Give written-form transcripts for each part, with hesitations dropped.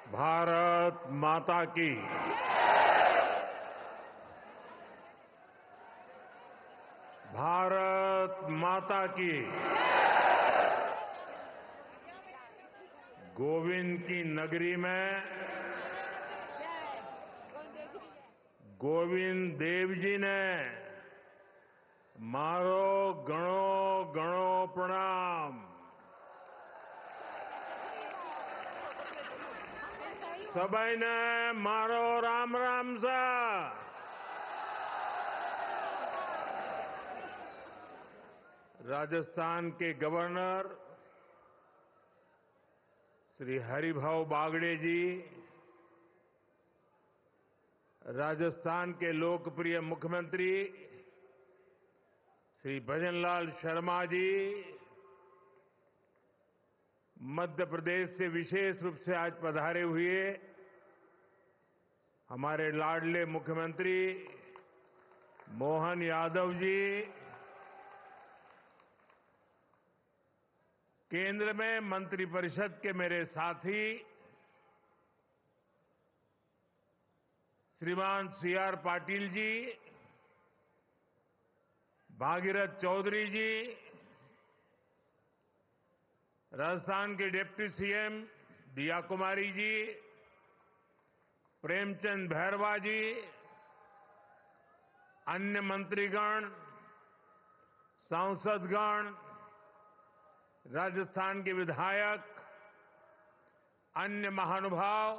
भारत माता की। भारत माता की। गोविंद की नगरी में गोविंद देव जी ने मारो गणो गणो प्रणाम। सबाई ने मारो राम राम सा। राजस्थान के गवर्नर श्री हरिभाऊ बागड़े जी, राजस्थान के लोकप्रिय मुख्यमंत्री श्री भजनलाल शर्मा जी, मध्य प्रदेश से विशेष रूप से आज पधारे हुए हमारे लाडले मुख्यमंत्री मोहन यादव जी, केंद्र में मंत्रिपरिषद के मेरे साथी श्रीमान सीआर पाटिल जी, भागीरथ चौधरी जी, राजस्थान के डिप्टी सीएम दिया कुमारी जी, प्रेमचंद भैरवा जी, अन्य मंत्रीगण, सांसदगण, राजस्थान के विधायक, अन्य महानुभाव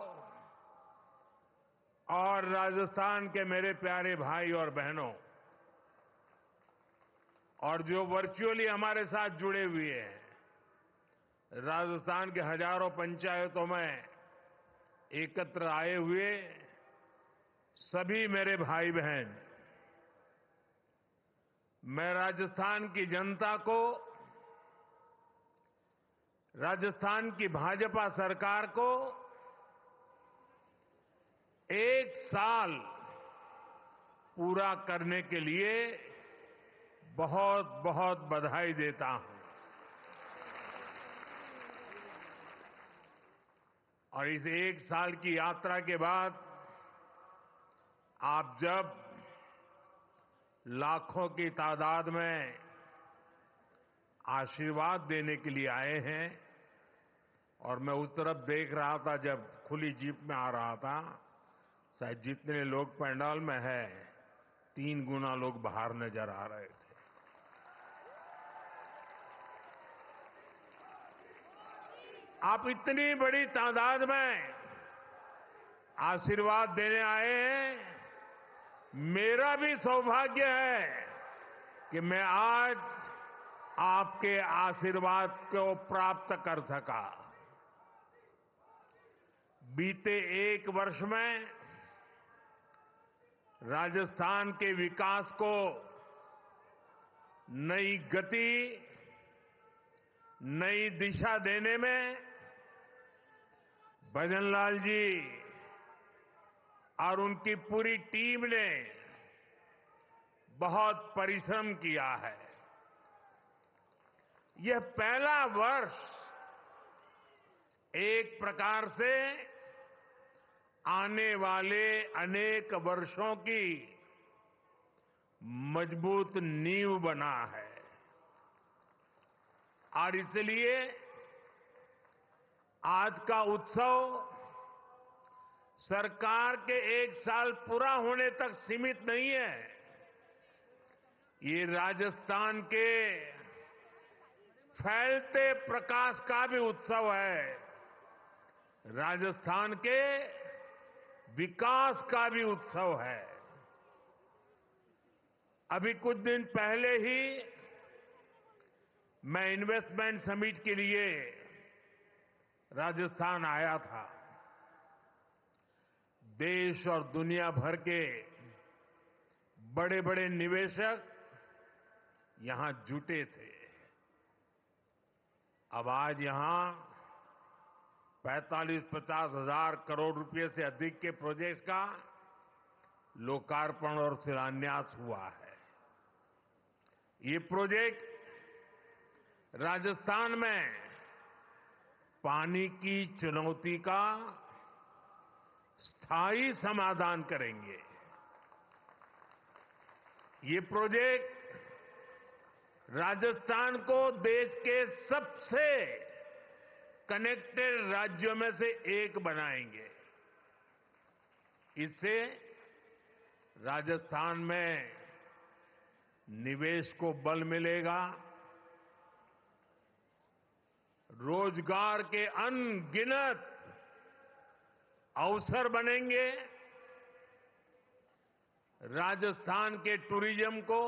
और राजस्थान के मेरे प्यारे भाई और बहनों, और जो वर्चुअली हमारे साथ जुड़े हुए हैं, राजस्थान के हजारों पंचायतों में एकत्र आए हुए सभी मेरे भाई बहन, मैं राजस्थान की जनता को, राजस्थान की भाजपा सरकार को एक साल पूरा करने के लिए बहुत बहुत बधाई देता हूं। और इस एक साल की यात्रा के बाद आप जब लाखों की तादाद में आशीर्वाद देने के लिए आए हैं, और मैं उस तरफ देख रहा था जब खुली जीप में आ रहा था, शायद जितने लोग पंडाल में हैं 3 गुना लोग बाहर नजर आ रहे थे। आप इतनी बड़ी तादाद में आशीर्वाद देने आए हैं। मेरा भी सौभाग्य है कि मैं आज आपके आशीर्वाद को प्राप्त कर सका। बीते 1 वर्ष में राजस्थान के विकास को नई गति, नई दिशा देने में भजनलाल जी और उनकी पूरी टीम ने बहुत परिश्रम किया है। यह पहला वर्ष एक प्रकार से आने वाले अनेक वर्षों की मजबूत नींव बना है, और इसलिए आज का उत्सव सरकार के 1 साल पूरा होने तक सीमित नहीं है। ये राजस्थान के फैलते प्रकाश का भी उत्सव है, राजस्थान के विकास का भी उत्सव है। अभी कुछ दिन पहले ही मैं इन्वेस्टमेंट समिट के लिए राजस्थान आया था। देश और दुनिया भर के बड़े बड़े निवेशक यहां जुटे थे। अब आज यहां 45-50 हजार करोड़ रुपए से अधिक के प्रोजेक्ट्स का लोकार्पण और शिलान्यास हुआ है। ये प्रोजेक्ट राजस्थान में पानी की चुनौती का स्थायी समाधान करेंगे। ये प्रोजेक्ट राजस्थान को देश के सबसे कनेक्टेड राज्यों में से एक बनाएंगे। इससे राजस्थान में निवेश को बल मिलेगा, रोजगार के अनगिनत अवसर बनेंगे, राजस्थान के टूरिज्म को,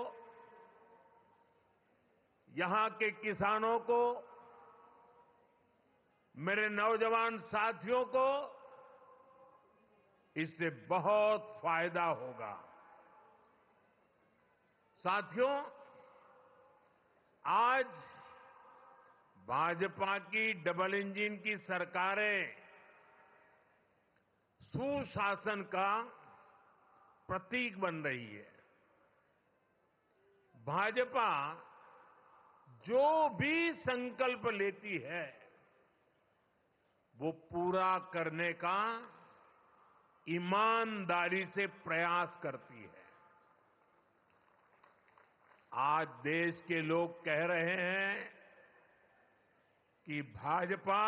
यहां के किसानों को, मेरे नौजवान साथियों को इससे बहुत फायदा होगा। साथियों, आज भाजपा की डबल इंजन की सरकारें सुशासन का प्रतीक बन रही है। भाजपा जो भी संकल्प लेती है वो पूरा करने का ईमानदारी से प्रयास करती है। आज देश के लोग कह रहे हैं कि भाजपा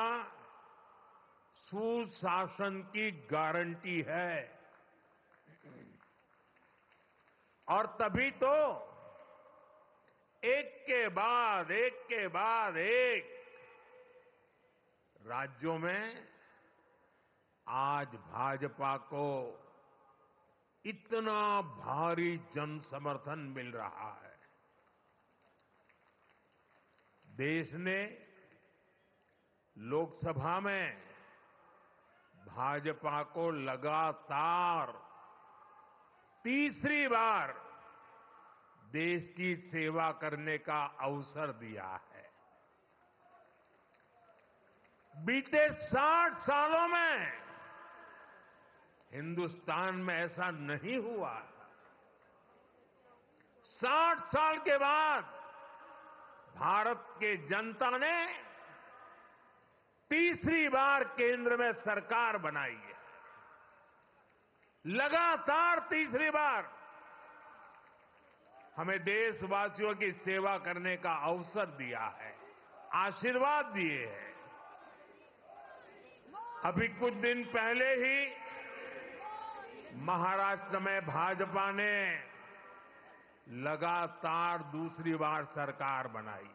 सुशासन की गारंटी है, और तभी तो एक के बाद एक राज्यों में आज भाजपा को इतना भारी जन समर्थन मिल रहा है। देश ने लोकसभा में भाजपा को लगातार तीसरी बार देश की सेवा करने का अवसर दिया है। बीते 60 सालों में हिंदुस्तान में ऐसा नहीं हुआ। 60 साल के बाद भारत के जनता ने तीसरी बार केंद्र में सरकार बनाई है। लगातार तीसरी बार हमें देशवासियों की सेवा करने का अवसर दिया है, आशीर्वाद दिए हैं। अभी कुछ दिन पहले ही महाराष्ट्र में भाजपा ने लगातार दूसरी बार सरकार बनाई,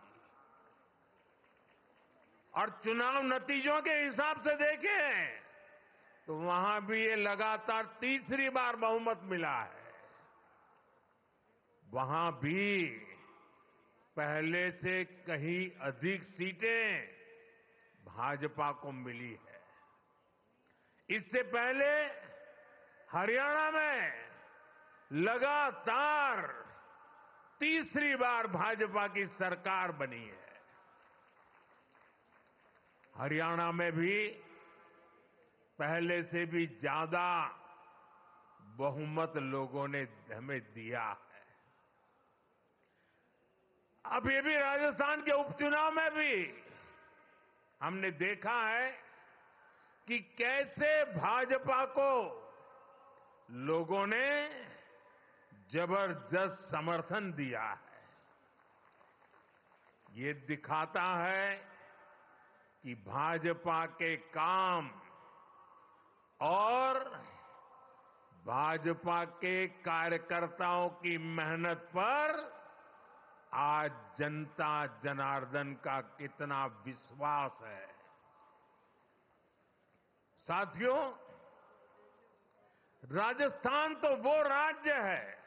और चुनाव नतीजों के हिसाब से देखें तो वहां भी ये लगातार तीसरी बार बहुमत मिला है। वहां भी पहले से कहीं अधिक सीटें भाजपा को मिली है। इससे पहले हरियाणा में लगातार तीसरी बार भाजपा की सरकार बनी है। हरियाणा में भी पहले से भी ज्यादा बहुमत लोगों ने हमें दिया है। अब ये भी राजस्थान के उपचुनाव में भी हमने देखा है कि कैसे भाजपा को लोगों ने जबरदस्त समर्थन दिया है। ये दिखाता है कि भाजपा के काम और भाजपा के कार्यकर्ताओं की मेहनत पर आज जनता जनार्दन का कितना विश्वास है। साथियों, राजस्थान तो वो राज्य है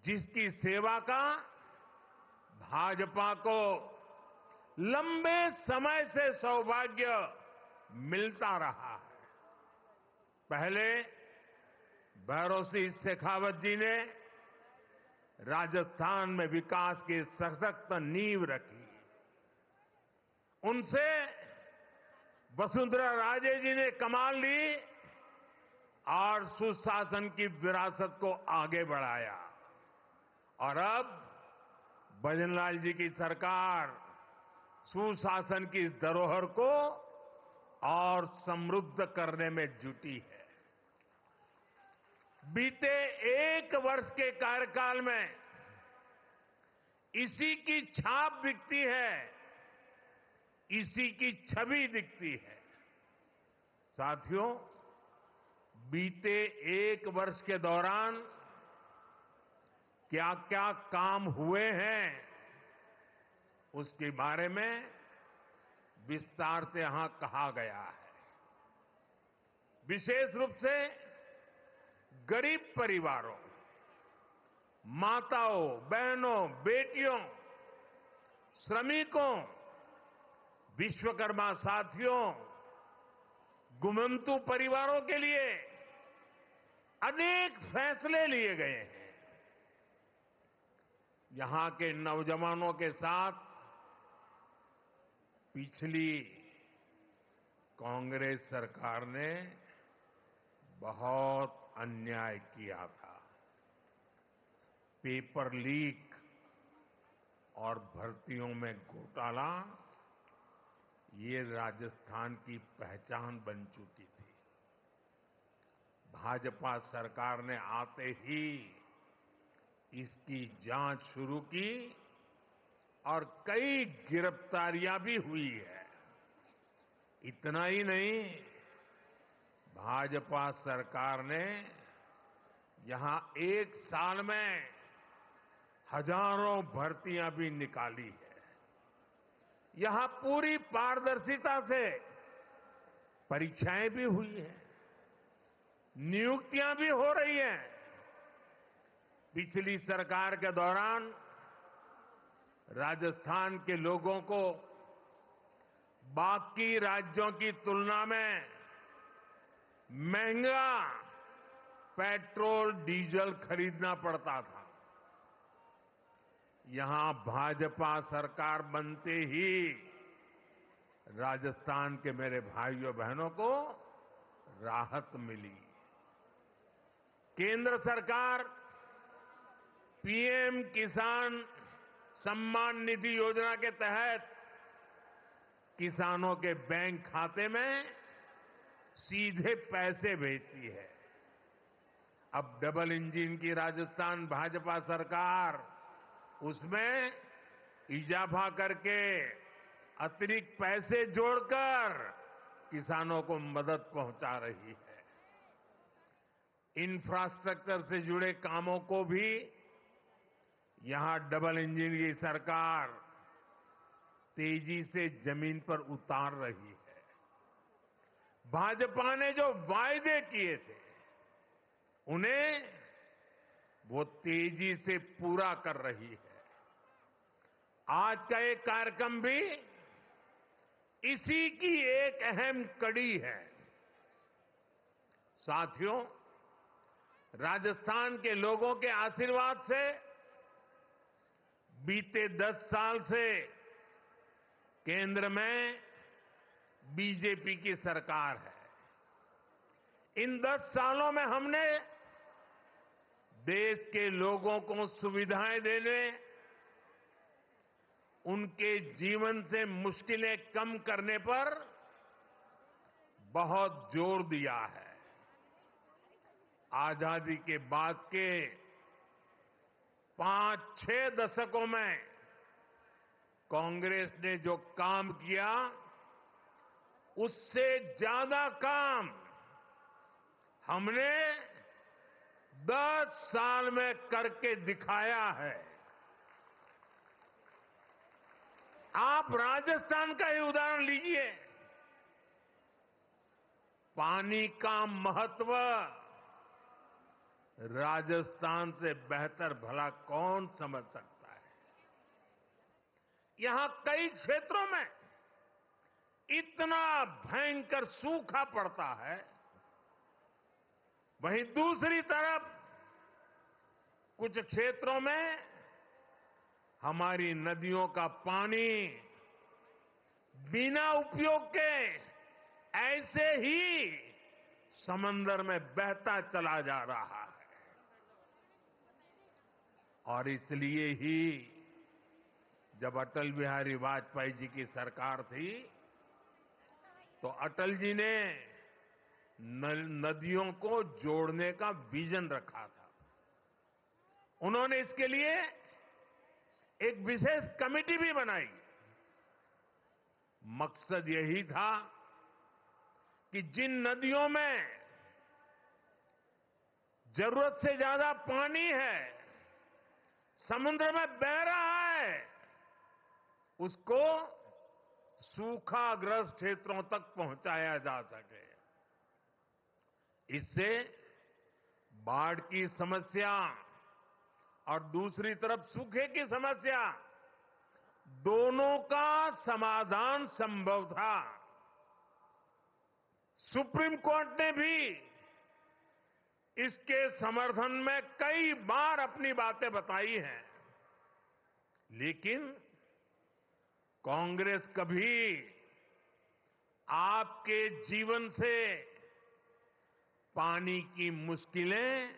जिसकी सेवा का भाजपा को लंबे समय से सौभाग्य मिलता रहा है। पहले भैरों सिंह शेखावत जी ने राजस्थान में विकास की सशक्त नींव रखी। उनसे वसुंधरा राजे जी ने कमान ली और सुशासन की विरासत को आगे बढ़ाया, और अब भजनलाल जी की सरकार सुशासन की धरोहर को और और समृद्ध करने में जुटी है। बीते 1 वर्ष के कार्यकाल में इसी की छाप दिखती है, इसी की छवि दिखती है। साथियों, बीते 1 वर्ष के दौरान क्या क्या काम हुए हैं, उसके बारे में विस्तार से यहां कहा गया है। विशेष रूप से गरीब परिवारों, माताओं, बहनों, बेटियों, श्रमिकों, विश्वकर्मा साथियों, गुमंतु परिवारों के लिए अनेक फैसले लिए गए हैं। यहां के नौजवानों के साथ पिछली कांग्रेस सरकार ने बहुत अन्याय किया था। पेपर लीक और भर्तियों में घोटाला, ये राजस्थान की पहचान बन चुकी थी। भाजपा सरकार ने आते ही इसकी जांच शुरू की और कई गिरफ्तारियां भी हुई है। इतना ही नहीं, भाजपा सरकार ने यहां 1 साल में हजारों भर्तियां भी निकाली है। यहां पूरी पारदर्शिता से परीक्षाएं भी हुई हैं, नियुक्तियां भी हो रही हैं। पिछली सरकार के दौरान राजस्थान के लोगों को बाकी राज्यों की तुलना में महंगा पेट्रोल डीजल खरीदना पड़ता था। यहां भाजपा सरकार बनते ही राजस्थान के मेरे भाइयों बहनों को राहत मिली। केंद्र सरकार पीएम किसान सम्मान निधि योजना के तहत किसानों के बैंक खाते में सीधे पैसे भेजती है। अब डबल इंजन की राजस्थान भाजपा सरकार उसमें इजाफा करके अतिरिक्त पैसे जोड़कर किसानों को मदद पहुंचा रही है। इंफ्रास्ट्रक्चर से जुड़े कामों को भी यहां डबल इंजन की सरकार तेजी से जमीन पर उतार रही है। भाजपा ने जो वायदे किए थे, उन्हें वो तेजी से पूरा कर रही है। आज का एक कार्यक्रम भी इसी की एक अहम कड़ी है। साथियों, राजस्थान के लोगों के आशीर्वाद से बीते 10 साल से केंद्र में बीजेपी की सरकार है। इन 10 सालों में हमने देश के लोगों को सुविधाएं देने, उनके जीवन से मुश्किलें कम करने पर बहुत जोर दिया है। आजादी के बाद के 5-6 दशकों में कांग्रेस ने जो काम किया, उससे ज्यादा काम हमने 10 साल में करके दिखाया है। आप राजस्थान का ही उदाहरण लीजिए। पानी का महत्व राजस्थान से बेहतर भला कौन समझ सकता है। यहां कई क्षेत्रों में इतना भयंकर सूखा पड़ता है, वहीं दूसरी तरफ कुछ क्षेत्रों में हमारी नदियों का पानी बिना उपयोग के ऐसे ही समंदर में बहता चला जा रहा है। और इसलिए ही जब अटल बिहारी वाजपेयी जी की सरकार थी, तो अटल जी ने नदियों को जोड़ने का विजन रखा था। उन्होंने इसके लिए एक विशेष कमेटी भी बनाई। मकसद यही था कि जिन नदियों में जरूरत से ज्यादा पानी है, समुद्र में बह रहा है, उसको सूखाग्रस्त क्षेत्रों तक पहुंचाया जा सके। इससे बाढ़ की समस्या और दूसरी तरफ सूखे की समस्या, दोनों का समाधान संभव था। सुप्रीम कोर्ट ने भी इसके समर्थन में कई बार अपनी बातें बताई हैं, लेकिन कांग्रेस कभी आपके जीवन से पानी की मुश्किलें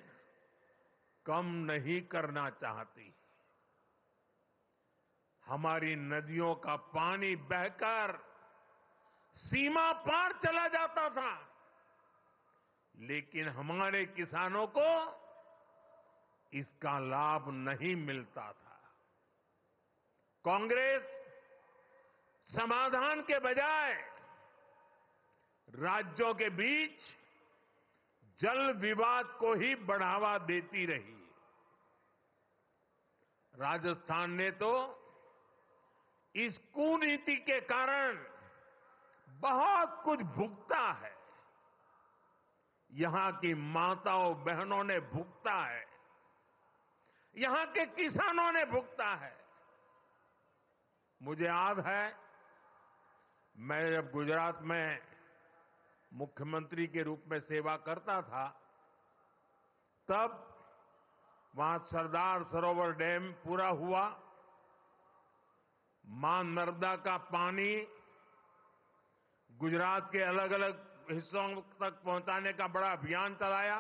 कम नहीं करना चाहती। हमारी नदियों का पानी बहकर सीमा पार चला जाता था, लेकिन हमारे किसानों को इसका लाभ नहीं मिलता था। कांग्रेस समाधान के बजाय राज्यों के बीच जल विवाद को ही बढ़ावा देती रही। राजस्थान ने तो इस कुनीति के कारण बहुत कुछ भुगता है। यहां की माताओं बहनों ने भुगता है, यहां के किसानों ने भुगता है। मुझे याद है, मैं जब गुजरात में मुख्यमंत्री के रूप में सेवा करता था, तब वहां सरदार सरोवर डैम पूरा हुआ। मां नर्मदा का पानी गुजरात के अलग अलग हिस्सों तक पहुंचाने का बड़ा अभियान चलाया।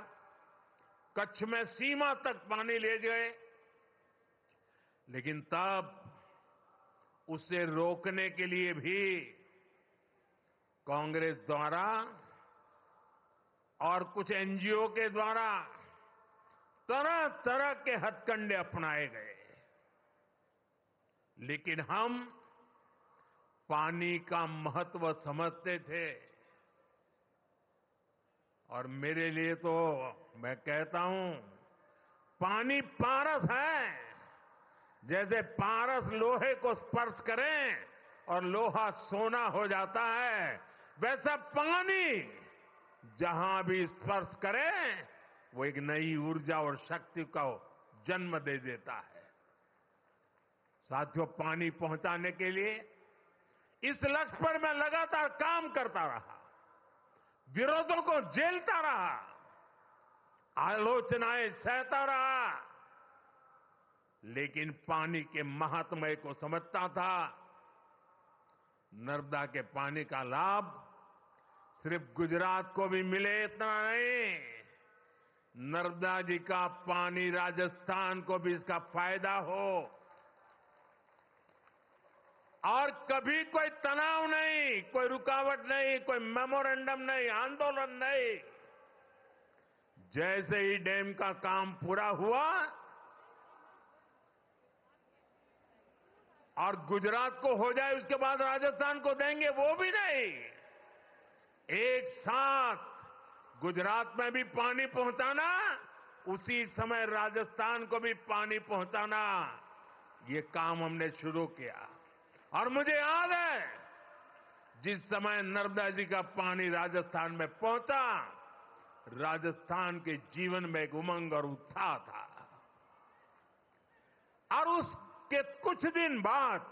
कच्छ में सीमा तक पानी ले गए, लेकिन तब उसे रोकने के लिए भी कांग्रेस द्वारा और कुछ एनजीओ के द्वारा तरह तरह के हथकंडे अपनाए गए। लेकिन हम पानी का महत्व समझते थे, और मेरे लिए तो मैं कहता हूं, पानी पारस है। जैसे पारस लोहे को स्पर्श करें और लोहा सोना हो जाता है, वैसा पानी जहां भी स्पर्श करे वो एक नई ऊर्जा और शक्ति को जन्म दे देता है। साथियों, पानी पहुंचाने के लिए इस लक्ष्य पर मैं लगातार काम करता रहा, विरोधों को झेलता रहा, आलोचनाएं सहता रहा, लेकिन पानी के महात्म्य को समझता था। नर्मदा के पानी का लाभ सिर्फ गुजरात को भी मिले इतना नहीं, नर्मदा जी का पानी राजस्थान को भी इसका फायदा हो, और कभी कोई तनाव नहीं, कोई रुकावट नहीं, कोई मेमोरेंडम नहीं, आंदोलन नहीं। जैसे ही डैम का काम पूरा हुआ और गुजरात को हो जाए, उसके बाद राजस्थान को देंगे, वो भी नहीं। एक साथ गुजरात में भी पानी पहुंचाना, उसी समय राजस्थान को भी पानी पहुंचाना, ये काम हमने शुरू किया। और मुझे याद है, जिस समय नर्मदा जी का पानी राजस्थान में पहुंचा, राजस्थान के जीवन में एक उमंग और उत्साह था। और उसके कुछ दिन बाद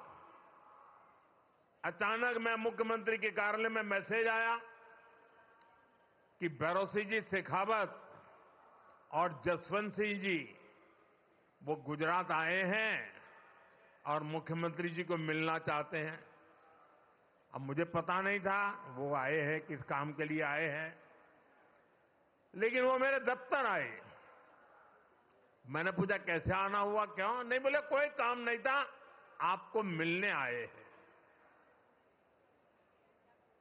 अचानक मैं मुख्यमंत्री के कार्यालय में मैसेज आया कि भैरों जी शेखावत और जसवंत सिंह जी वो गुजरात आए हैं और मुख्यमंत्री जी को मिलना चाहते हैं। अब मुझे पता नहीं था वो आए हैं, किस काम के लिए आए हैं, लेकिन वो मेरे दफ्तर आए। मैंने पूछा कैसे आना हुआ, क्यों? नहीं, बोले कोई काम नहीं था, आपको मिलने आए हैं।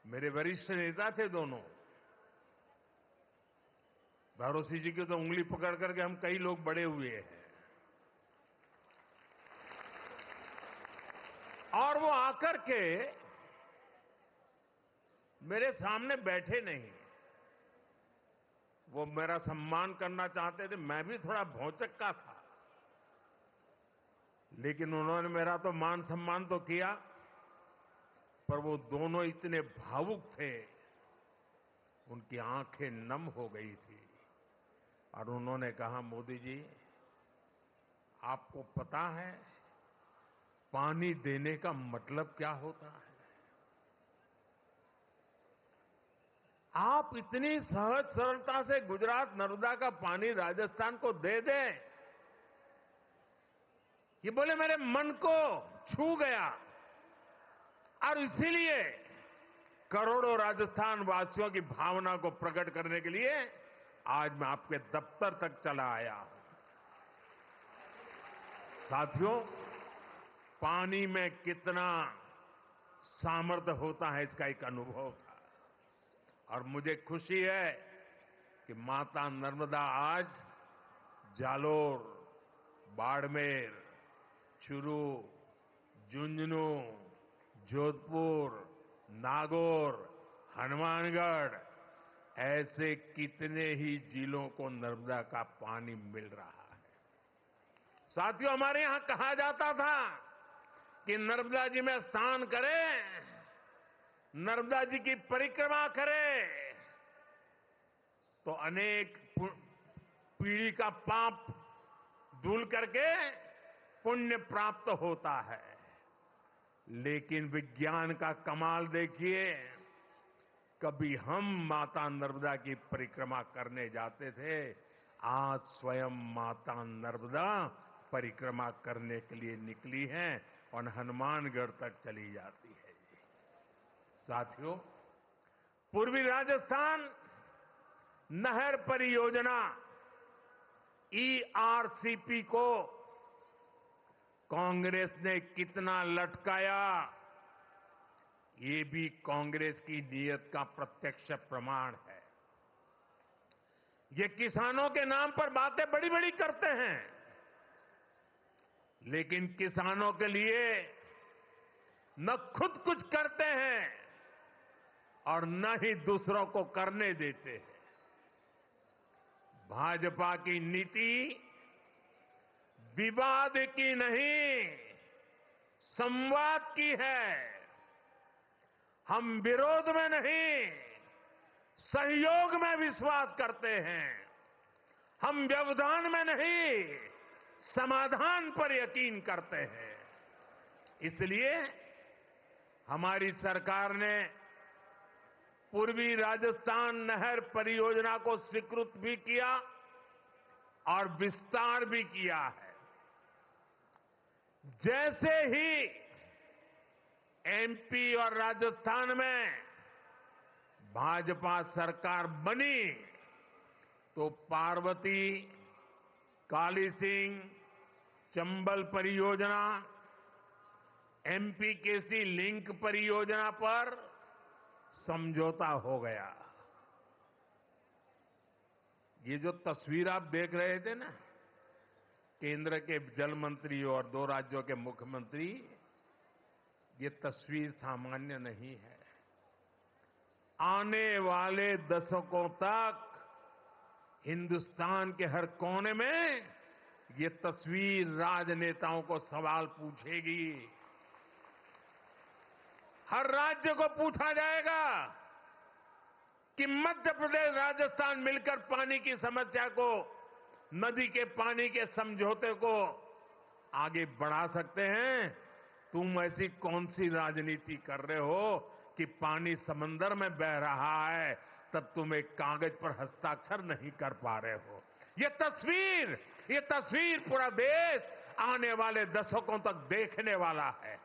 मेरे वरिष्ठ नेता थे दोनों। भरोसी जी की तो उंगली पकड़ करके हम कई लोग बड़े हुए हैं। और वो आकर के मेरे सामने बैठे नहीं। वो मेरा सम्मान करना चाहते थे, मैं भी थोड़ा भौचक्का था, लेकिन उन्होंने मेरा तो मान सम्मान तो किया। पर वो दोनों इतने भावुक थे, उनकी आंखें नम हो गई थी। और उन्होंने कहा, मोदी जी आपको पता है पानी देने का मतलब क्या होता है? आप इतनी सहज सरलता से गुजरात नर्मदा का पानी राजस्थान को दे दें, ये बोले मेरे मन को छू गया। और इसीलिए करोड़ों राजस्थान वासियों की भावना को प्रकट करने के लिए आज मैं आपके दफ्तर तक चला आया हूं। साथियों, पानी में कितना सामर्थ्य होता है इसका एक अनुभव था। और मुझे खुशी है कि माता नर्मदा आज जालोर, बाड़मेर, चूरू, झुंझुनू, जोधपुर, नागौर, हनुमानगढ़ ऐसे कितने ही जिलों को नर्मदा का पानी मिल रहा है। साथियों, हमारे यहां कहा जाता था कि नर्मदा जी में स्नान करें, नर्मदा जी की परिक्रमा करें तो अनेक पीढ़ी का पाप धुल करके पुण्य प्राप्त होता है। लेकिन विज्ञान का कमाल देखिए, कभी हम माता नर्मदा की परिक्रमा करने जाते थे, आज स्वयं माता नर्मदा परिक्रमा करने के लिए निकली हैं और हनुमानगढ़ तक चली जाती है। साथियों, पूर्वी राजस्थान नहर परियोजना ईआरसीपी को कांग्रेस ने कितना लटकाया, ये भी कांग्रेस की नीयत का प्रत्यक्ष प्रमाण है। ये किसानों के नाम पर बातें बड़ी बड़ी करते हैं, लेकिन किसानों के लिए न खुद कुछ करते हैं और न ही दूसरों को करने देते हैं। भाजपा की नीति विवाद की नहीं, संवाद की है। हम विरोध में नहीं, सहयोग में विश्वास करते हैं। हम व्यवधान में नहीं, समाधान पर यकीन करते हैं। इसलिए हमारी सरकार ने पूर्वी राजस्थान नहर परियोजना को स्वीकृत भी किया और विस्तार भी किया है। जैसे ही एमपी और राजस्थान में भाजपा सरकार बनी तो पार्वती, काली सिंह, चंबल परियोजना, एमपीकेसी लिंक परियोजना पर समझौता हो गया। ये जो तस्वीर आप देख रहे थे ना, केंद्र के जल मंत्री और 2 राज्यों के मुख्यमंत्री, ये तस्वीर सामान्य नहीं है। आने वाले दशकों तक हिंदुस्तान के हर कोने में ये तस्वीर राजनेताओं को सवाल पूछेगी। हर राज्य को पूछा जाएगा कि मध्य प्रदेश, राजस्थान मिलकर पानी की समस्या को, नदी के पानी के समझौते को आगे बढ़ा सकते हैं। तुम ऐसी कौन सी राजनीति कर रहे हो कि पानी समंदर में बह रहा है, तब तुम एक कागज पर हस्ताक्षर नहीं कर पा रहे हो। ये तस्वीर पूरा देश आने वाले दशकों तक देखने वाला है।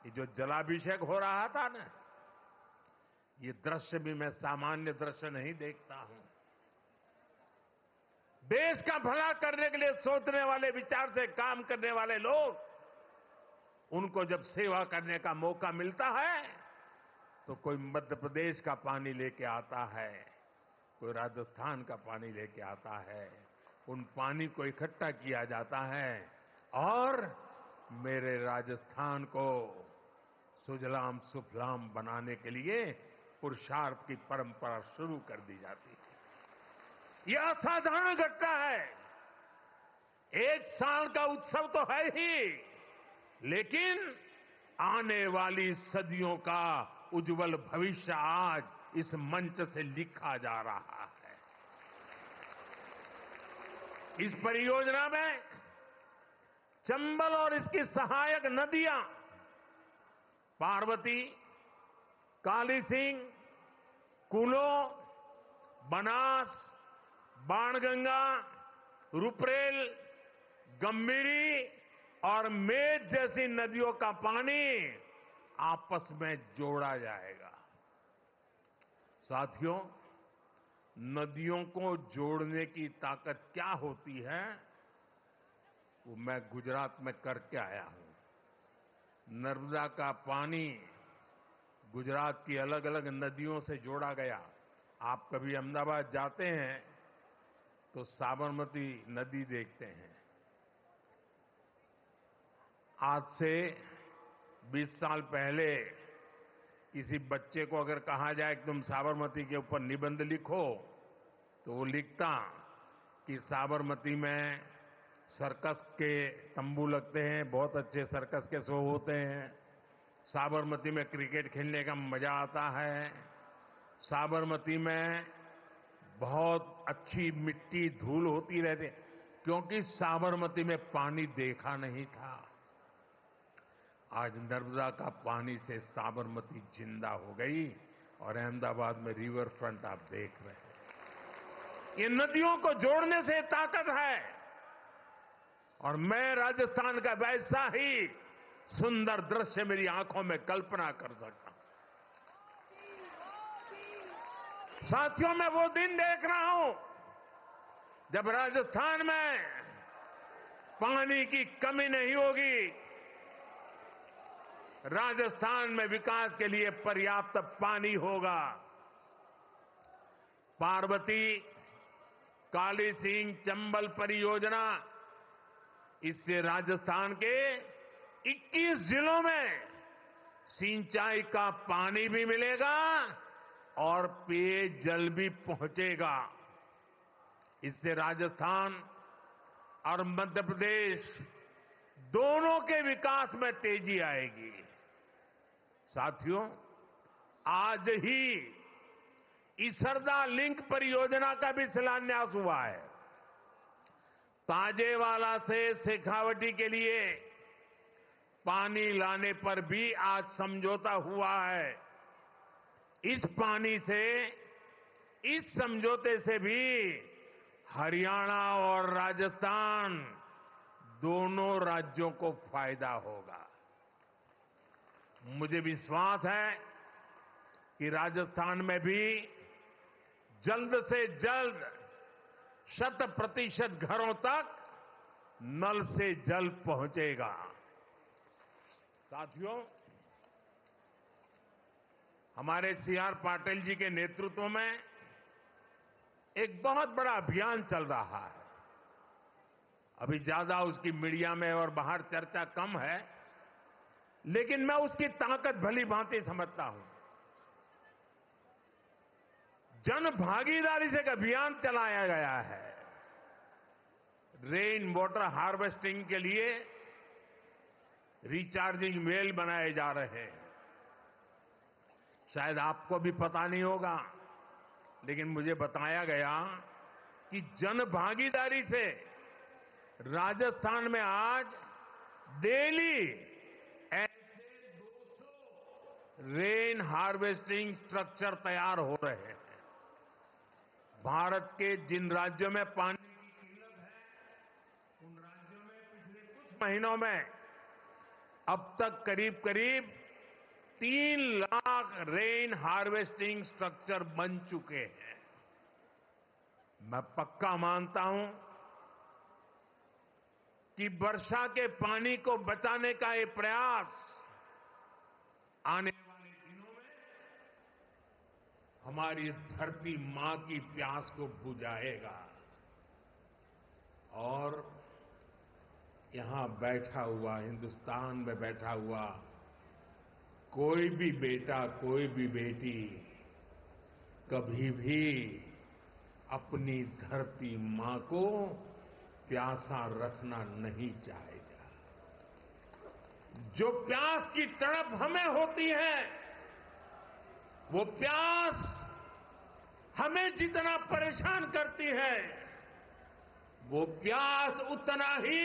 ये जो जलाभिषेक हो रहा था ना, ये दृश्य भी मैं सामान्य दृश्य नहीं देखता हूं। देश का भला करने के लिए सोचने वाले, विचार से काम करने वाले लोग, उनको जब सेवा करने का मौका मिलता है तो कोई मध्य प्रदेश का पानी लेके आता है, कोई राजस्थान का पानी लेके आता है। उन पानी को इकट्ठा किया जाता है और मेरे राजस्थान को सुजलाम सुफलाम बनाने के लिए पुरुषार्थ की परंपरा शुरू कर दी जाती है। यह असाधारण घटना है। एक साल का उत्सव तो है ही, लेकिन आने वाली सदियों का उज्जवल भविष्य आज इस मंच से लिखा जा रहा है। इस परियोजना में चंबल और इसकी सहायक नदियां पार्वती, काली सिंह, कूलो, बनास, बाणगंगा, रुपरेल, गंभीरी और मेज जैसी नदियों का पानी आपस में जोड़ा जाएगा। साथियों, नदियों को जोड़ने की ताकत क्या होती है, वो मैं गुजरात में करके आया हूं। नर्मदा का पानी गुजरात की अलग अलग नदियों से जोड़ा गया। आप कभी अहमदाबाद जाते हैं तो साबरमती नदी देखते हैं। आज से 20 साल पहले किसी बच्चे को अगर कहा जाए कि तुम साबरमती के ऊपर निबंध लिखो, तो वो लिखता कि साबरमती में सर्कस के तंबू लगते हैं, बहुत अच्छे सर्कस के शो होते हैं। साबरमती में क्रिकेट खेलने का मजा आता है। साबरमती में बहुत अच्छी मिट्टी धूल होती रहती, क्योंकि साबरमती में पानी देखा नहीं था। आज नर्मदा का पानी से साबरमती जिंदा हो गई और अहमदाबाद में रिवर फ्रंट आप देख रहे हैं। ये नदियों को जोड़ने से ताकत है और मैं राजस्थान का वैसा ही सुंदर दृश्य मेरी आंखों में कल्पना कर सकता हूं। साथियों, मैं वो दिन देख रहा हूं जब राजस्थान में पानी की कमी नहीं होगी। राजस्थान में विकास के लिए पर्याप्त पानी होगा। पार्वती, काली सिंह, चंबल परियोजना, इससे राजस्थान के 21 जिलों में सिंचाई का पानी भी मिलेगा और पेयजल भी पहुंचेगा। इससे राजस्थान और मध्य प्रदेश दोनों के विकास में तेजी आएगी। साथियों, आज ही इसरदा लिंक परियोजना का भी शिलान्यास हुआ है। ताजेवाला से शेखावटी के लिए पानी लाने पर भी आज समझौता हुआ है। इस पानी से, इस समझौते से भी हरियाणा और राजस्थान दोनों राज्यों को फायदा होगा। मुझे विश्वास है कि राजस्थान में भी जल्द से जल्द 100% घरों तक नल से जल पहुंचेगा। साथियों, हमारे सीआर पाटिल जी के नेतृत्व में एक बहुत बड़ा अभियान चल रहा है। अभी ज्यादा उसकी मीडिया में और बाहर चर्चा कम है, लेकिन मैं उसकी ताकत भली भांति समझता हूं। जन भागीदारी से एक अभियान चलाया गया है। रेन वाटर हार्वेस्टिंग के लिए रिचार्जिंग वेल बनाए जा रहे हैं। शायद आपको भी पता नहीं होगा, लेकिन मुझे बताया गया कि जन भागीदारी से राजस्थान में आज डेली ऐसे 200 रेन हार्वेस्टिंग स्ट्रक्चर तैयार हो रहे हैं। भारत के जिन राज्यों में पानी की किल्लत है, उन राज्यों में पिछले कुछ महीनों में अब तक करीब करीब 3 लाख रेन हार्वेस्टिंग स्ट्रक्चर बन चुके हैं। मैं पक्का मानता हूं कि वर्षा के पानी को बचाने का ये प्रयास आने वाले दिनों में हमारी धरती मां की प्यास को बुझाएगा। और यहां बैठा हुआ, हिंदुस्तान में बैठा हुआ कोई भी बेटा, कोई भी बेटी कभी भी अपनी धरती मां को प्यासा रखना नहीं चाहेगा। जो प्यास की तड़प हमें होती है, वो प्यास हमें जितना परेशान करती है, वो प्यास उतना ही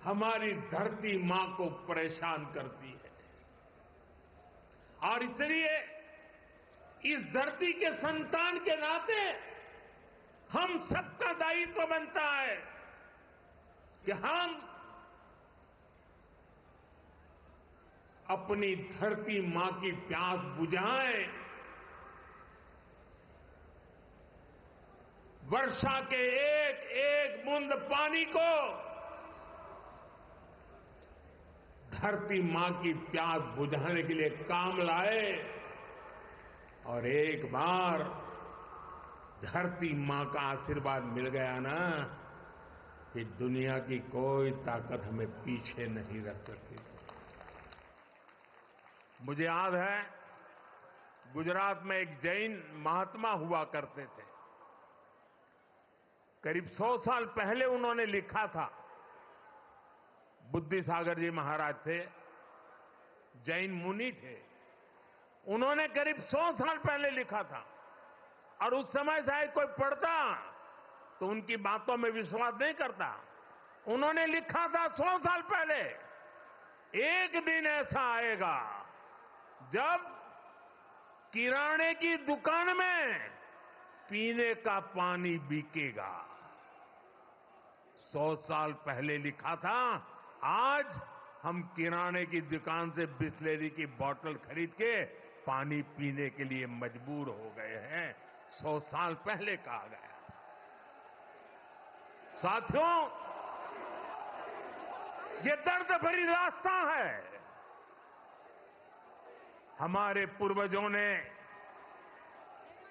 हमारी धरती मां को परेशान करती है। और इसलिए इस धरती के संतान के नाते हम सबका दायित्व बनता है कि हम अपनी धरती मां की प्यास बुझाएं। वर्षा के एक एक बूंद पानी को धरती मां की प्यास बुझाने के लिए काम लाए। और एक बार धरती मां का आशीर्वाद मिल गया ना, कि दुनिया की कोई ताकत हमें पीछे नहीं रख सकती। मुझे याद है, गुजरात में एक जैन महात्मा हुआ करते थे। करीब 100 साल पहले उन्होंने लिखा था। बुद्धि सागर जी महाराज थे, जैन मुनि थे। उन्होंने करीब 100 साल पहले लिखा था। और उस समय शायद कोई पढ़ता तो उनकी बातों में विश्वास नहीं करता। उन्होंने लिखा था 100 साल पहले, एक दिन ऐसा आएगा जब किराने की दुकान में पीने का पानी बिकेगा। 100 साल पहले लिखा था। आज हम किराने की दुकान से बिस्लेरी की बोतल खरीद के पानी पीने के लिए मजबूर हो गए हैं। 100 साल पहले कहा गया। साथियों, ये दर्द भरी रास्ता है। हमारे पूर्वजों ने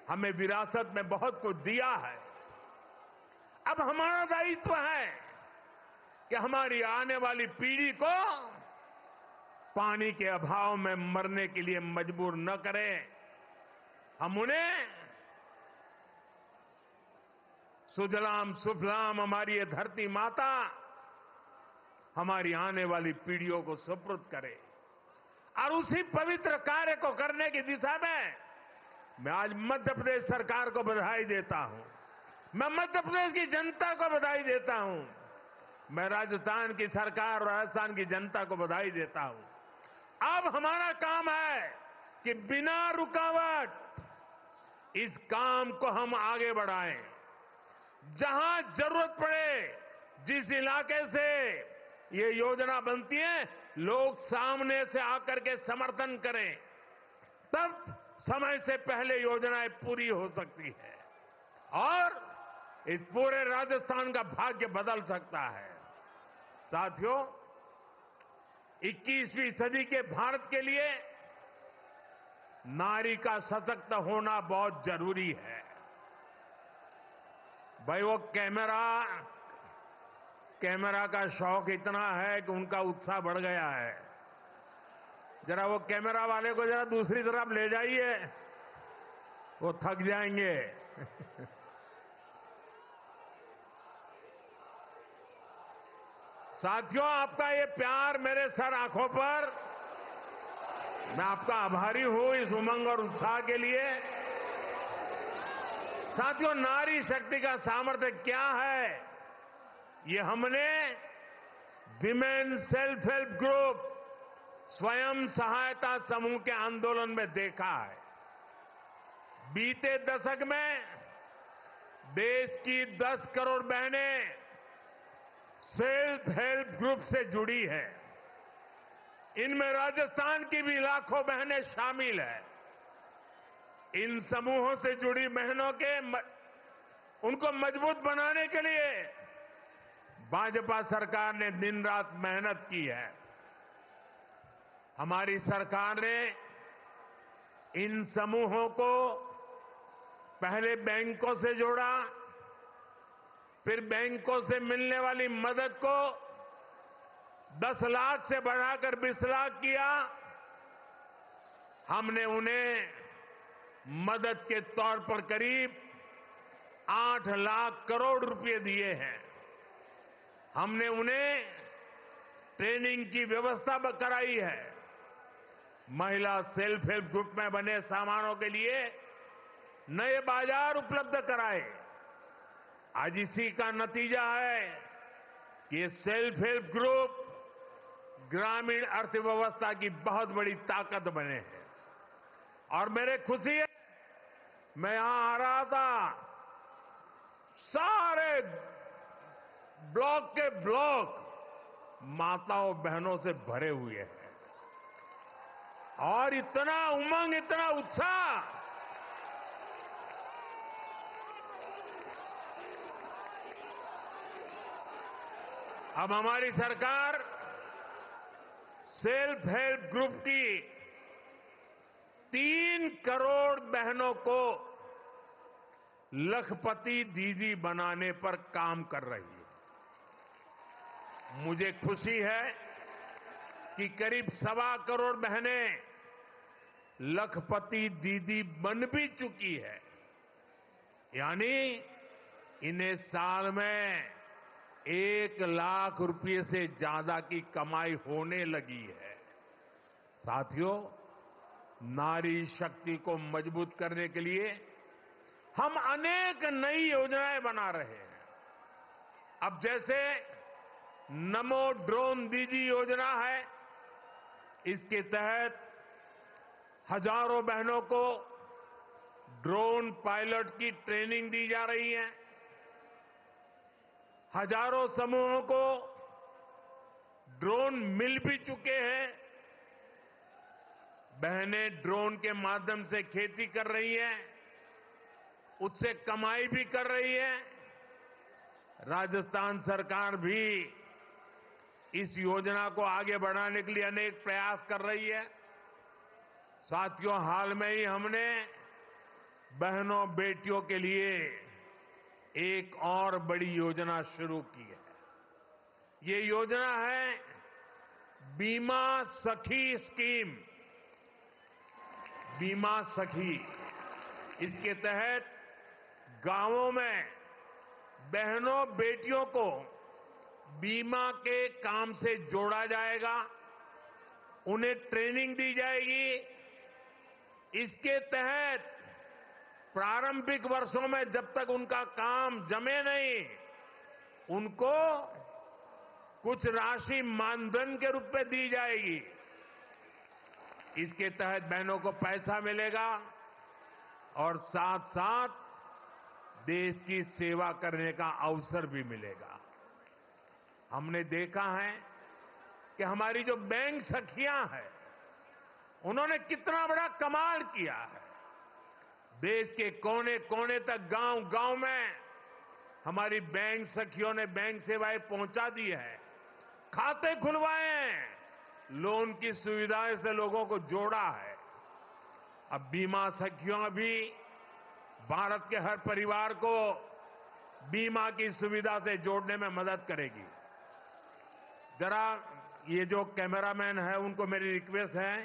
हमें विरासत में बहुत कुछ दिया है। अब हमारा दायित्व है कि हमारी आने वाली पीढ़ी को पानी के अभाव में मरने के लिए मजबूर न करें। हम उन्हें सुजलाम सुफलाम हमारी ये धरती माता हमारी आने वाली पीढ़ियों को सुपुर्द करे। और उसी पवित्र कार्य को करने की दिशा में मैं आज मध्य प्रदेश सरकार को बधाई देता हूं। मैं मध्य प्रदेश की जनता को बधाई देता हूं। मैं राजस्थान की सरकार और राजस्थान की जनता को बधाई देता हूं। अब हमारा काम है कि बिना रुकावट इस काम को हम आगे बढ़ाएं। जहां जरूरत पड़े, जिस इलाके से ये योजना बनती है, लोग सामने से आकर के समर्थन करें, तब समय से पहले योजनाएं पूरी हो सकती है और इस पूरे राजस्थान का भाग्य बदल सकता है। साथियों, 21वीं सदी के भारत के लिए नारी का सशक्त होना बहुत जरूरी है। भाई, वो कैमरा का शौक इतना है कि उनका उत्साह बढ़ गया है। जरा वो कैमरा वाले को जरा दूसरी तरफ ले जाइए, वो थक जाएंगे। साथियों, आपका ये प्यार मेरे सर आंखों पर, मैं आपका आभारी हूं इस उमंग और उत्साह के लिए। साथियों, नारी शक्ति का सामर्थ्य क्या है, ये हमने विमेन सेल्फ हेल्प ग्रुप, स्वयं सहायता समूह के आंदोलन में देखा है। बीते दशक में देश की 10 करोड़ बहनें सेल्फ हेल्प ग्रुप से जुड़ी है। इनमें राजस्थान की भी लाखों बहनें शामिल हैं। इन समूहों से जुड़ी बहनों के उनको मजबूत बनाने के लिए भाजपा सरकार ने दिन रात मेहनत की है। हमारी सरकार ने इन समूहों को पहले बैंकों से जोड़ा, फिर बैंकों से मिलने वाली मदद को 10 लाख से बढ़ाकर 20 लाख किया। हमने उन्हें मदद के तौर पर करीब 8 लाख करोड़ रुपए दिए हैं। हमने उन्हें ट्रेनिंग की व्यवस्था कराई है। महिला सेल्फ हेल्प ग्रुप में बने सामानों के लिए नए बाजार उपलब्ध कराए। आज इसी का नतीजा है कि ये सेल्फ हेल्प ग्रुप ग्रामीण अर्थव्यवस्था की बहुत बड़ी ताकत बने हैं। और मेरे खुशी है, मैं यहां आ रहा था, सारे ब्लॉक के ब्लॉक माताओं बहनों से भरे हुए हैं और इतना उमंग, इतना उत्साह। अब हमारी सरकार सेल्फ हेल्प ग्रुप की 3 करोड़ बहनों को लखपति दीदी बनाने पर काम कर रही है। मुझे खुशी है कि करीब 1.25 करोड़ बहनें लखपति दीदी बन भी चुकी है। यानी इन्हें साल में 1 लाख रुपए से ज्यादा की कमाई होने लगी है। साथियों, नारी शक्ति को मजबूत करने के लिए हम अनेक नई योजनाएं बना रहे हैं। अब जैसे नमो ड्रोन दीदी योजना है, इसके तहत हजारों बहनों को ड्रोन पायलट की ट्रेनिंग दी जा रही है। हजारों समूहों को ड्रोन मिल भी चुके हैं। बहनें ड्रोन के माध्यम से खेती कर रही हैं, उससे कमाई भी कर रही है। राजस्थान सरकार भी इस योजना को आगे बढ़ाने के लिए अनेक प्रयास कर रही है। साथियों, हाल में ही हमने बहनों बेटियों के लिए एक और बड़ी योजना शुरू की है। ये योजना है बीमा सखी स्कीम। बीमा सखी, इसके तहत गांवों में बहनों बेटियों को बीमा के काम से जोड़ा जाएगा, उन्हें ट्रेनिंग दी जाएगी। इसके तहत प्रारंभिक वर्षों में जब तक उनका काम जमे नहीं, उनको कुछ राशि मानधन के रूप में दी जाएगी। इसके तहत बहनों को पैसा मिलेगा और साथ साथ देश की सेवा करने का अवसर भी मिलेगा। हमने देखा है कि हमारी जो बैंक सखियां हैं, उन्होंने कितना बड़ा कमाल किया है। देश के कोने कोने तक, गांव गांव में हमारी बैंक सखियों ने बैंक सेवाएं पहुंचा दी है, खाते खुलवाए हैं, लोन की सुविधाएं से लोगों को जोड़ा है। अब बीमा सखियों भी भारत के हर परिवार को बीमा की सुविधा से जोड़ने में मदद करेगी। जरा ये जो कैमरामैन है, उनको मेरी रिक्वेस्ट है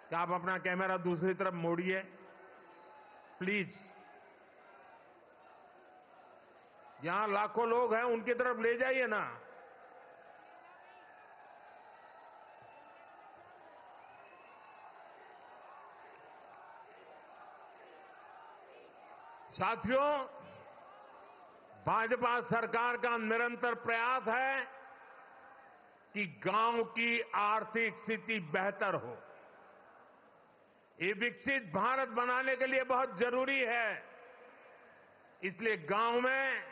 कि आप अपना कैमरा दूसरी तरफ मोड़िए प्लीज। यहां लाखों लोग हैं, उनकी तरफ ले जाइए ना। साथियों, भाजपा सरकार का निरंतर प्रयास है कि गांव की आर्थिक स्थिति बेहतर हो। ये विकसित भारत बनाने के लिए बहुत जरूरी है। इसलिए गांव में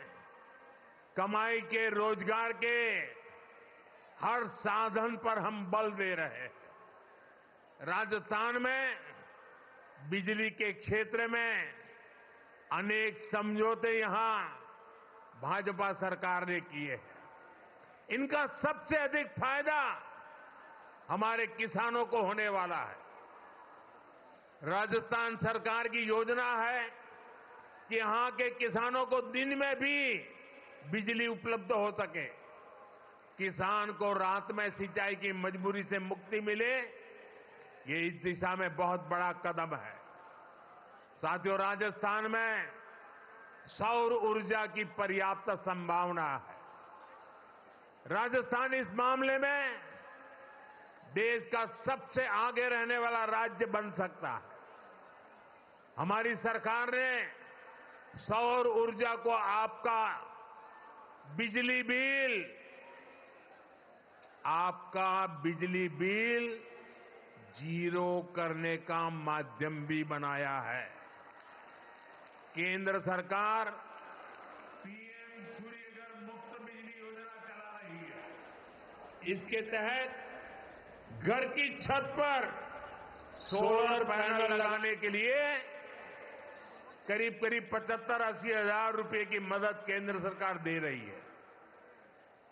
कमाई के, रोजगार के हर साधन पर हम बल दे रहे हैं। राजस्थान में बिजली के क्षेत्र में अनेक समझौते यहां भाजपा सरकार ने किए हैं। इनका सबसे अधिक फायदा हमारे किसानों को होने वाला है। राजस्थान सरकार की योजना है कि यहां के किसानों को दिन में भी बिजली उपलब्ध हो सके, किसान को रात में सिंचाई की मजबूरी से मुक्ति मिले। ये इस दिशा में बहुत बड़ा कदम है। साथियों, राजस्थान में सौर ऊर्जा की पर्याप्त संभावना है। राजस्थान इस मामले में देश का सबसे आगे रहने वाला राज्य बन सकता है। हमारी सरकार ने सौर ऊर्जा को आपका बिजली बिल जीरो करने का माध्यम भी बनाया है। केंद्र सरकार पीएम सूर्यघर मुफ्त बिजली योजना चला रही है। इसके तहत घर की छत पर सोलर पैनल लगाने के लिए करीब 75-80 हजार रुपए की मदद केंद्र सरकार दे रही है।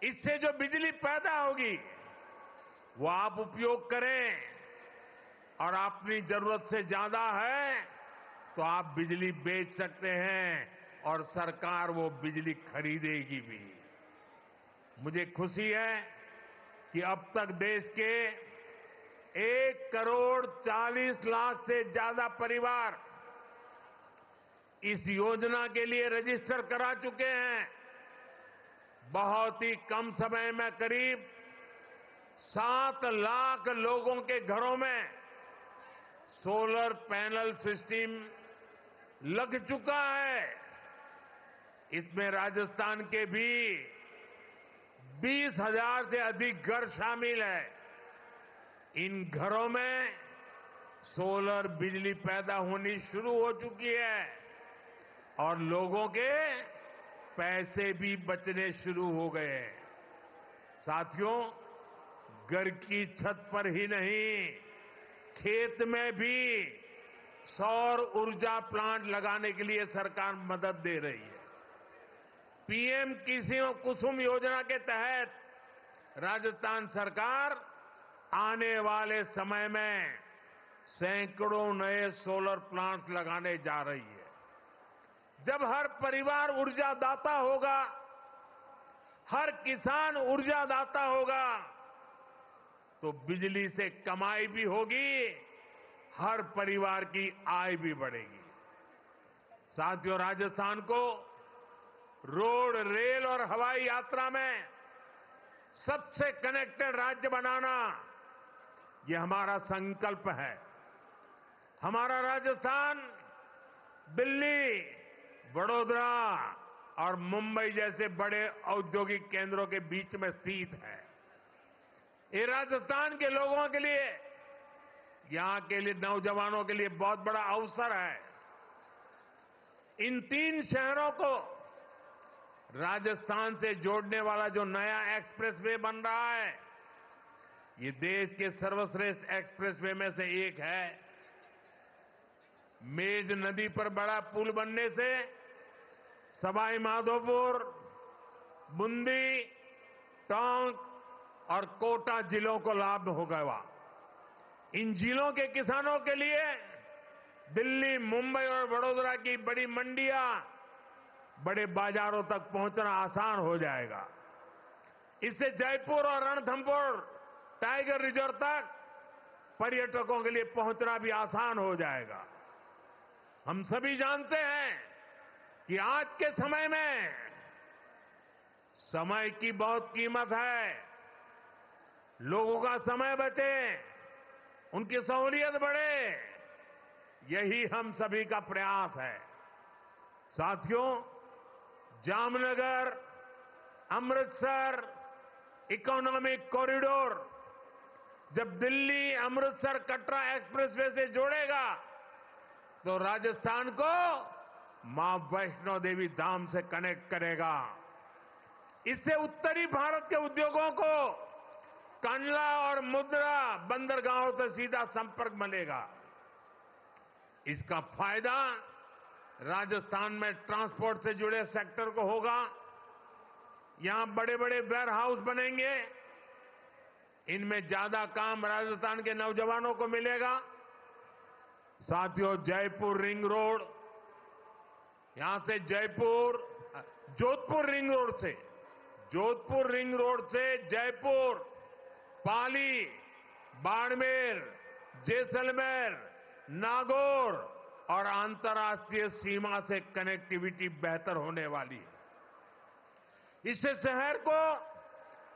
इससे जो बिजली पैदा होगी वो आप उपयोग करें, और अपनी जरूरत से ज्यादा है तो आप बिजली बेच सकते हैं और सरकार वो बिजली खरीदेगी भी। मुझे खुशी है कि अब तक देश के 1,40,00,000 से ज्यादा परिवार इस योजना के लिए रजिस्टर करा चुके हैं। बहुत ही कम समय में करीब 7 लाख लोगों के घरों में सोलर पैनल सिस्टम लग चुका है। इसमें राजस्थान के भी 20,000 से अधिक घर शामिल है। इन घरों में सोलर बिजली पैदा होनी शुरू हो चुकी है और लोगों के पैसे भी बचने शुरू हो गए हैं। साथियों, घर की छत पर ही नहीं, खेत में भी सौर ऊर्जा प्लांट लगाने के लिए सरकार मदद दे रही है। पीएम कुसुम योजना के तहत राजस्थान सरकार आने वाले समय में सैकड़ों नए सोलर प्लांट लगाने जा रही है। जब हर परिवार ऊर्जादाता होगा, हर किसान ऊर्जादाता होगा, तो बिजली से कमाई भी होगी, हर परिवार की आय भी बढ़ेगी। साथियों, राजस्थान को रोड, रेल और हवाई यात्रा में सबसे कनेक्टेड राज्य बनाना, ये हमारा संकल्प है। हमारा राजस्थान दिल्ली, वडोदरा और मुंबई जैसे बड़े औद्योगिक केंद्रों के बीच में स्थित है। ये राजस्थान के लोगों के लिए, यहां के लिए नौजवानों के लिए बहुत बड़ा अवसर है। इन 3 शहरों को राजस्थान से जोड़ने वाला जो नया एक्सप्रेसवे बन रहा है, ये देश के सर्वश्रेष्ठ एक्सप्रेसवे में से एक है। मेज नदी पर बड़ा पुल बनने से सवाई माधोपुर, बूंदी, टोंक और कोटा जिलों को लाभ होगा। इन जिलों के किसानों के लिए दिल्ली, मुंबई और वडोदरा की बड़ी मंडियां, बड़े बाजारों तक पहुंचना आसान हो जाएगा। इससे जयपुर और रणथंभौर टाइगर रिजर्व तक पर्यटकों के लिए पहुंचना भी आसान हो जाएगा। हम सभी जानते हैं कि आज के समय में समय की बहुत कीमत है। लोगों का समय बचे, उनकी सहूलियत बढ़े, यही हम सभी का प्रयास है। साथियों, जामनगर अमृतसर इकोनॉमिक कॉरिडोर जब दिल्ली अमृतसर कटरा एक्सप्रेसवे से जोड़ेगा तो राजस्थान को मां वैष्णो देवी धाम से कनेक्ट करेगा। इससे उत्तरी भारत के उद्योगों को कंडला और मुद्रा बंदरगाहों से सीधा संपर्क मिलेगा। इसका फायदा राजस्थान में ट्रांसपोर्ट से जुड़े सेक्टर को होगा। यहां बड़े बड़े वेयर हाउस बनेंगे, इनमें ज्यादा काम राजस्थान के नौजवानों को मिलेगा। साथियों, जयपुर रिंग रोड, यहां से जोधपुर रिंग रोड से, जोधपुर रिंग रोड से जयपुर, पाली, बाड़मेर, जैसलमेर, नागौर और अंतर्राष्ट्रीय सीमा से कनेक्टिविटी बेहतर होने वाली है। इससे शहर को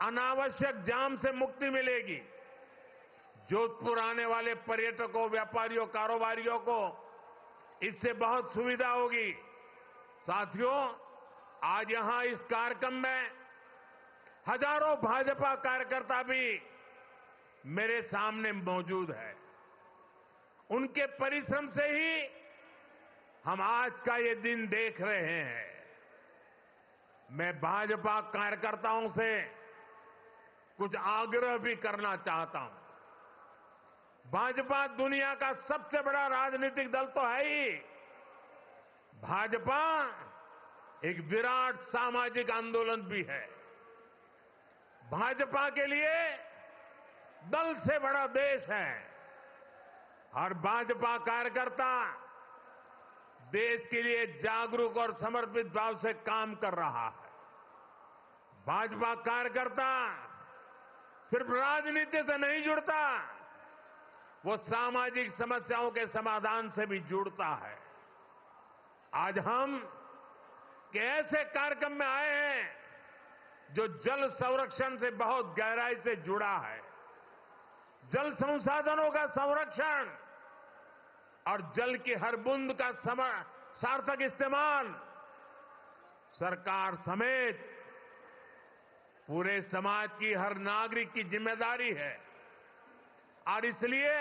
अनावश्यक जाम से मुक्ति मिलेगी। जोधपुर आने वाले पर्यटकों, व्यापारियों, कारोबारियों को इससे बहुत सुविधा होगी। साथियों, आज यहां इस कार्यक्रम में हजारों भाजपा कार्यकर्ता भी मेरे सामने मौजूद है। उनके परिश्रम से ही हम आज का ये दिन देख रहे हैं। मैं भाजपा कार्यकर्ताओं से कुछ आग्रह भी करना चाहता हूं। भाजपा दुनिया का सबसे बड़ा राजनीतिक दल तो है ही। भाजपा एक विराट सामाजिक आंदोलन भी है। भाजपा के लिए दल से बड़ा देश है। हर भाजपा कार्यकर्ता देश के लिए जागरूक और समर्पित भाव से काम कर रहा है। भाजपा कार्यकर्ता सिर्फ राजनीति से नहीं जुड़ता, वो सामाजिक समस्याओं के समाधान से भी जुड़ता है। आज हम ऐसे कार्यक्रम में आए हैं जो जल संरक्षण से बहुत गहराई से जुड़ा है। जल संसाधनों का संरक्षण और जल की हर बूंद का सार्थक इस्तेमाल सरकार समेत पूरे समाज की, हर नागरिक की जिम्मेदारी है। और इसलिए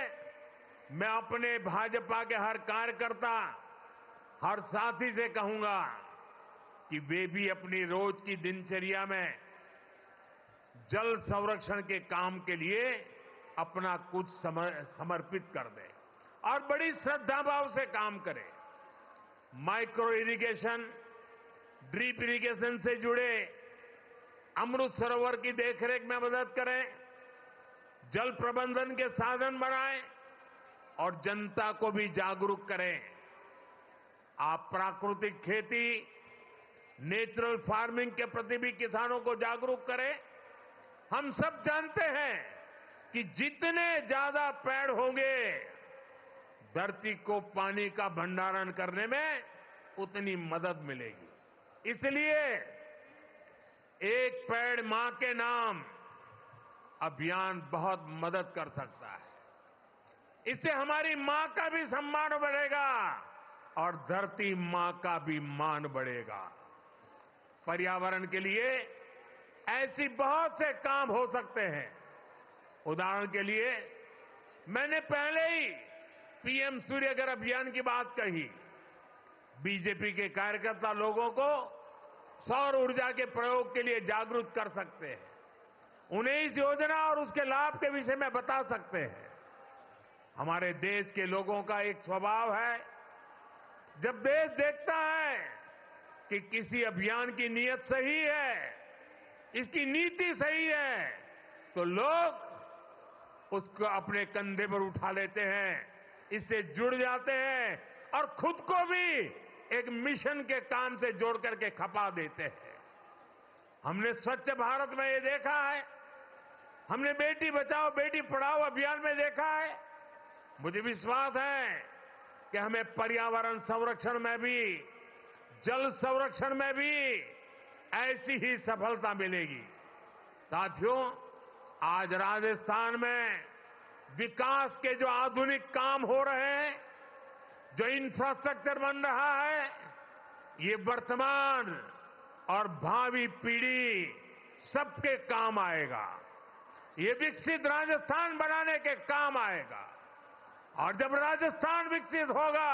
मैं अपने भाजपा के हर कार्यकर्ता, हर साथी से कहूंगा कि वे भी अपनी रोज की दिनचर्या में जल संरक्षण के काम के लिए अपना कुछ समर्पित कर दें और बड़ी श्रद्धा भाव से काम करें। माइक्रो इरिगेशन, ड्रिप इरिगेशन से जुड़े अमृत सरोवर की देखरेख में मदद करें, जल प्रबंधन के साधन बनाएं और जनता को भी जागरूक करें। आप प्राकृतिक खेती, नेचुरल फार्मिंग के प्रति भी किसानों को जागरूक करें। हम सब जानते हैं कि जितने ज्यादा पेड़ होंगे, धरती को पानी का भंडारण करने में उतनी मदद मिलेगी। इसलिए एक पेड़ मां के नाम अभियान बहुत मदद कर सकता है। इससे हमारी मां का भी सम्मान बढ़ेगा और धरती मां का भी मान बढ़ेगा। पर्यावरण के लिए ऐसी बहुत से काम हो सकते हैं। उदाहरण के लिए मैंने पहले ही पीएम सूर्यघर अभियान की बात कही। बीजेपी के कार्यकर्ता लोगों को सौर ऊर्जा के प्रयोग के लिए जागरूक कर सकते हैं, उन्हें इस योजना और उसके लाभ के विषय में बता सकते हैं। हमारे देश के लोगों का एक स्वभाव है, जब देश देखता है कि किसी अभियान की नीयत सही है, इसकी नीति सही है, तो लोग उसको अपने कंधे पर उठा लेते हैं, इससे जुड़ जाते हैं और खुद को भी एक मिशन के काम से जोड़ करके खपा देते हैं। हमने स्वच्छ भारत में ये देखा है, हमने बेटी बचाओ बेटी पढ़ाओ अभियान में देखा है। मुझे विश्वास है कि हमें पर्यावरण संरक्षण में भी, जल संरक्षण में भी ऐसी ही सफलता मिलेगी। साथियों, आज राजस्थान में विकास के जो आधुनिक काम हो रहे हैं, जो इंफ्रास्ट्रक्चर बन रहा है, ये वर्तमान और भावी पीढ़ी सबके काम आएगा। ये विकसित राजस्थान बनाने के काम आएगा और जब राजस्थान विकसित होगा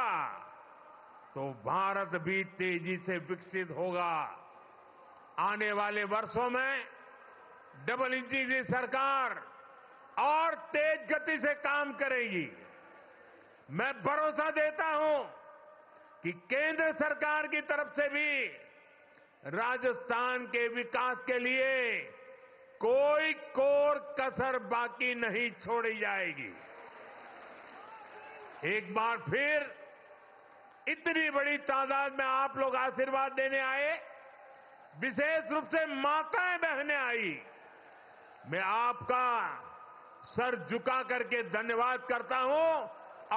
तो भारत भी तेजी से विकसित होगा। आने वाले वर्षों में डबल इंजन की सरकार और तेज गति से काम करेगी। मैं भरोसा देता हूं कि केंद्र सरकार की तरफ से भी राजस्थान के विकास के लिए कोई कोर कसर बाकी नहीं छोड़ी जाएगी। एक बार फिर इतनी बड़ी तादाद में आप लोग आशीर्वाद देने आए, विशेष रूप से माताएं बहनें आई। मैं आपका सर झुका करके धन्यवाद करता हूं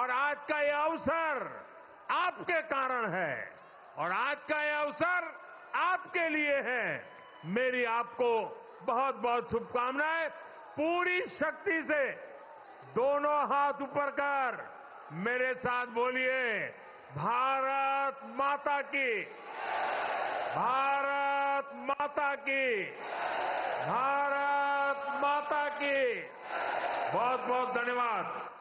और आज का यह अवसर आपके कारण है और आज का यह अवसर आपके लिए है। मेरी आपको बहुत बहुत शुभकामनाएं। पूरी शक्ति से दोनों हाथ ऊपर कर मेरे साथ बोलिए, भारत माता की, भारत माता की, भारत माता की। बहुत बहुत धन्यवाद।